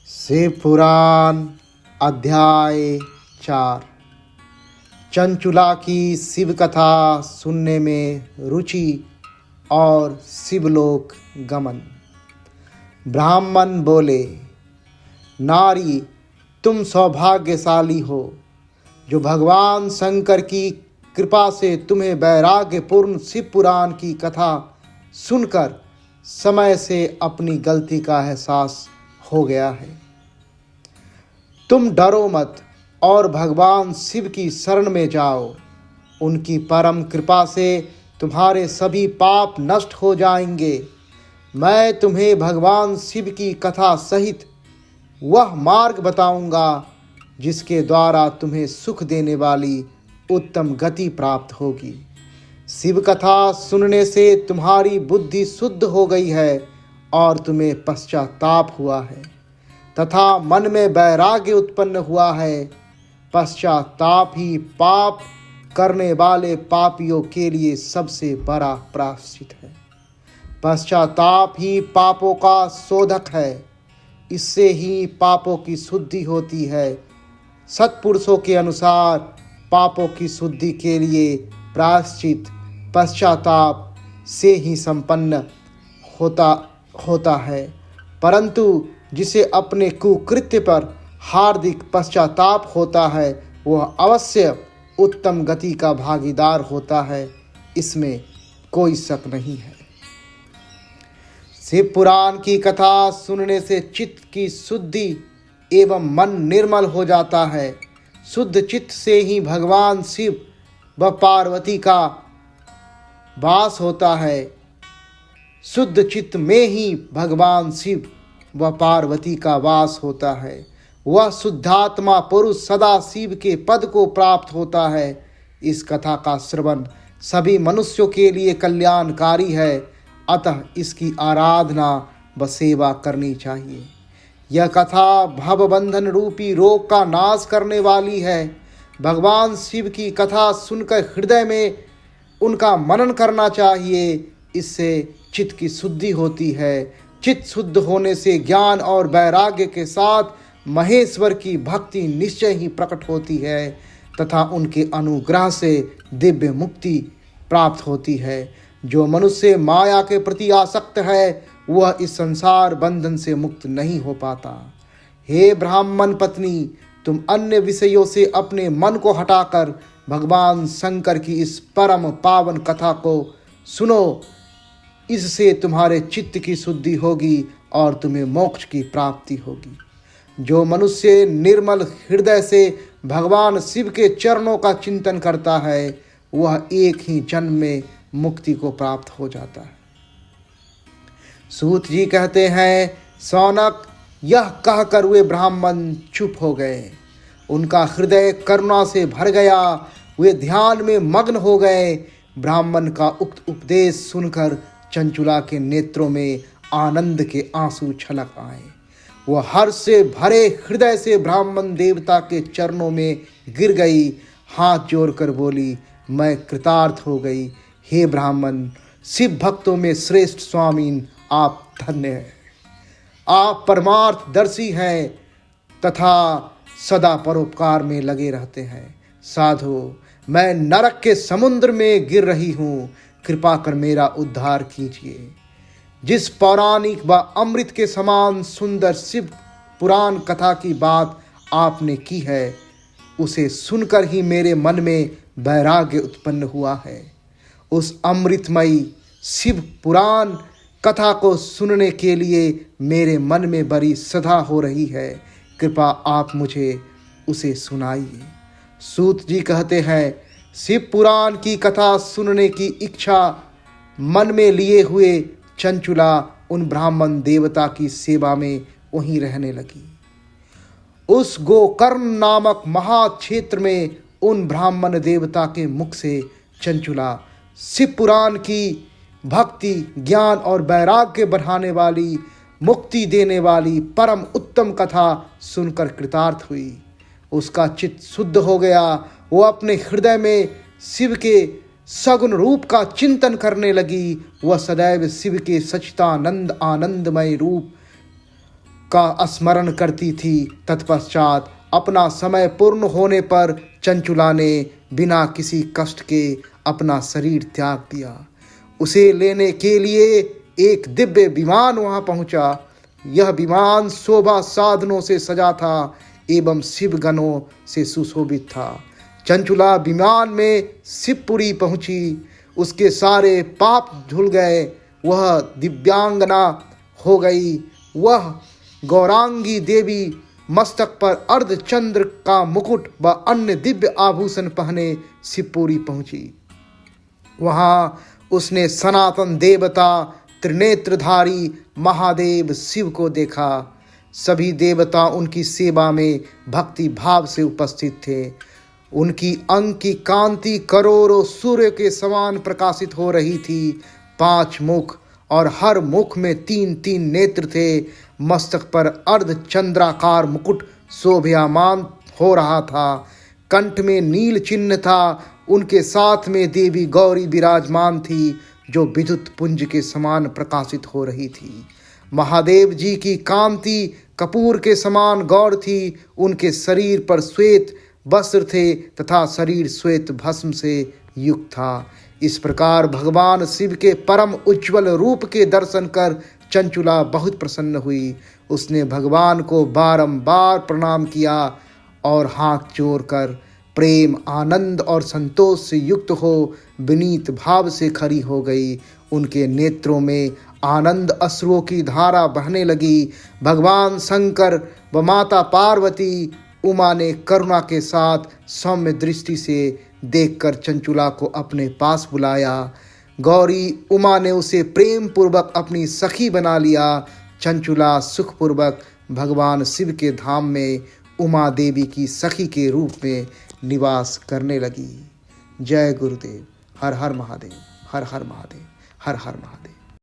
शिव पुराण अध्याय 4। चंचुला की शिव कथा सुनने में रुचि और शिवलोक गमन। ब्राह्मण बोले, नारी तुम सौभाग्यशाली हो जो भगवान शंकर की कृपा से तुम्हें वैराग्यपूर्ण शिव पुराण की कथा सुनकर समय से अपनी गलती का एहसास हो गया है। तुम डरो मत और भगवान शिव की शरण में जाओ। उनकी परम कृपा से तुम्हारे सभी पाप नष्ट हो जाएंगे। मैं तुम्हें भगवान शिव की कथा सहित वह मार्ग बताऊंगा जिसके द्वारा तुम्हें सुख देने वाली उत्तम गति प्राप्त होगी। शिव कथा सुनने से तुम्हारी बुद्धि शुद्ध हो गई है और तुम्हें पश्चाताप हुआ है तथा मन में वैराग्य उत्पन्न हुआ है। पश्चाताप ही पाप करने वाले पापियों के लिए सबसे बड़ा प्रायश्चित है। पश्चाताप ही पापों का शोधक है। इससे ही पापों की शुद्धि होती है। सत्पुरुषों के अनुसार पापों की शुद्धि के लिए प्रायश्चित पश्चाताप से ही संपन्न होता है, परंतु जिसे अपने कुकृत्य पर हार्दिक पश्चाताप होता है वह अवश्य उत्तम गति का भागीदार होता है। इसमें कोई शक नहीं है। शिव पुराण की कथा सुनने से चित्त की शुद्धि एवं मन निर्मल हो जाता है। शुद्ध चित्त से ही भगवान शिव व पार्वती का वास होता है। शुद्ध चित्त में ही भगवान शिव व पार्वती का वास होता है। वह शुद्धात्मा पुरुष सदा शिव के पद को प्राप्त होता है। इस कथा का श्रवण सभी मनुष्यों के लिए कल्याणकारी है, अतः इसकी आराधना व सेवा करनी चाहिए। यह कथा भवबंधन रूपी रोग का नाश करने वाली है। भगवान शिव की कथा सुनकर हृदय में उनका मनन करना चाहिए। इससे चित्त की शुद्धि होती है। चित्त शुद्ध होने से ज्ञान और वैराग्य के साथ महेश्वर की भक्ति निश्चय ही प्रकट होती है तथा उनके अनुग्रह से दिव्य मुक्ति प्राप्त होती है। जो मनुष्य माया के प्रति आसक्त है वह इस संसार बंधन से मुक्त नहीं हो पाता। हे ब्राह्मण पत्नी, तुम अन्य विषयों से अपने मन को हटाकर भगवान शंकर की इस परम पावन कथा को सुनो। इससे तुम्हारे चित्त की शुद्धि होगी और तुम्हें मोक्ष की प्राप्ति होगी। जो मनुष्य निर्मल हृदय से भगवान शिव के चरणों का चिंतन करता है वह एक ही जन्म में मुक्ति को प्राप्त हो जाता है। सूत जी कहते हैं, सौनक, यह कहकर वे ब्राह्मण चुप हो गए। उनका हृदय करुणा से भर गया। वे ध्यान में मग्न हो गए। ब्राह्मण का उक्त उपदेश सुनकर चंचुला के नेत्रों में आनंद के आंसू छलक आए। वह हर्ष से भरे हृदय से ब्राह्मण देवता के चरणों में गिर गई। हाथ जोड़कर बोली, मैं कृतार्थ हो गई। हे ब्राह्मण, शिव भक्तों में श्रेष्ठ स्वामीन, आप धन्य हैं। आप परमार्थदर्शी हैं तथा सदा परोपकार में लगे रहते हैं। साधु, मैं नरक के समुद्र में गिर रही हूँ। कृपा कर मेरा उद्धार कीजिए। जिस पौराणिक व अमृत के समान सुंदर शिव पुराण कथा की बात आपने की है उसे सुनकर ही मेरे मन में वैराग्य उत्पन्न हुआ है। उस अमृतमयी शिव पुराण कथा को सुनने के लिए मेरे मन में बड़ी श्रद्धा हो रही है। कृपा आप मुझे उसे सुनाइए। सूत जी कहते हैं, शिव पुराण की कथा सुनने की इच्छा मन में लिए हुए चंचुला उन ब्राह्मण देवता की सेवा में वहीं रहने लगी। उस गोकर्ण नामक महाक्षेत्र में उन ब्राह्मण देवता के मुख से चंचुला शिव पुराण की भक्ति, ज्ञान और वैराग्य बढ़ाने वाली, मुक्ति देने वाली परम उत्तम कथा सुनकर कृतार्थ हुई। उसका चित्त शुद्ध हो गया। वो अपने हृदय में शिव के सगुण रूप का चिंतन करने लगी। वह सदैव शिव के सच्चिदानंद आनंदमय रूप का स्मरण करती थी। तत्पश्चात अपना समय पूर्ण होने पर चंचुला ने बिना किसी कष्ट के अपना शरीर त्याग दिया। उसे लेने के लिए एक दिव्य विमान वहां पहुंचा। यह विमान शोभा साधनों से सजा था एवं शिव गणों से सुशोभित था। चंचुला विमान में शिवपुरी पहुंची। उसके सारे पाप धुल गए। वह दिव्यांगना हो गई। वह गौरांगी देवी मस्तक पर अर्धचंद्र का मुकुट व अन्य दिव्य आभूषण पहने शिवपुरी पहुंची। वहां उसने सनातन देवता त्रिनेत्रधारी महादेव शिव को देखा। सभी देवता उनकी सेवा में भक्ति भाव से उपस्थित थे। उनकी अंग की कांति करोड़ों सूर्य के समान प्रकाशित हो रही थी। 5 मुख और हर मुख में 3-3 नेत्र थे। मस्तक पर अर्धचंद्राकार मुकुट शोभायमान हो रहा था। कंठ में नील चिन्ह था। उनके साथ में देवी गौरी विराजमान थी, जो विद्युत पुंज के समान प्रकाशित हो रही थी। महादेव जी की कांति कपूर के समान गौर थी। उनके शरीर पर श्वेत वस्त्र थे तथा शरीर श्वेत भस्म से युक्त था। इस प्रकार भगवान शिव के परम उज्ज्वल रूप के दर्शन कर चंचुला बहुत प्रसन्न हुई। उसने भगवान को बारंबार प्रणाम किया और हाथ जोड़कर प्रेम, आनंद और संतोष से युक्त हो विनीत भाव से खड़ी हो गई। उनके नेत्रों में आनंद अश्रुओं की धारा बहने लगी। भगवान शंकर व माता पार्वती उमा ने करुणा के साथ सौम्य दृष्टि से देखकर चंचुला को अपने पास बुलाया। गौरी उमा ने उसे प्रेम पूर्वक अपनी सखी बना लिया। चंचुला सुखपूर्वक भगवान शिव के धाम में उमा देवी की सखी के रूप में निवास करने लगी। जय गुरुदेव। हर हर महादेव, हर हर महादेव, हर हर महादेव।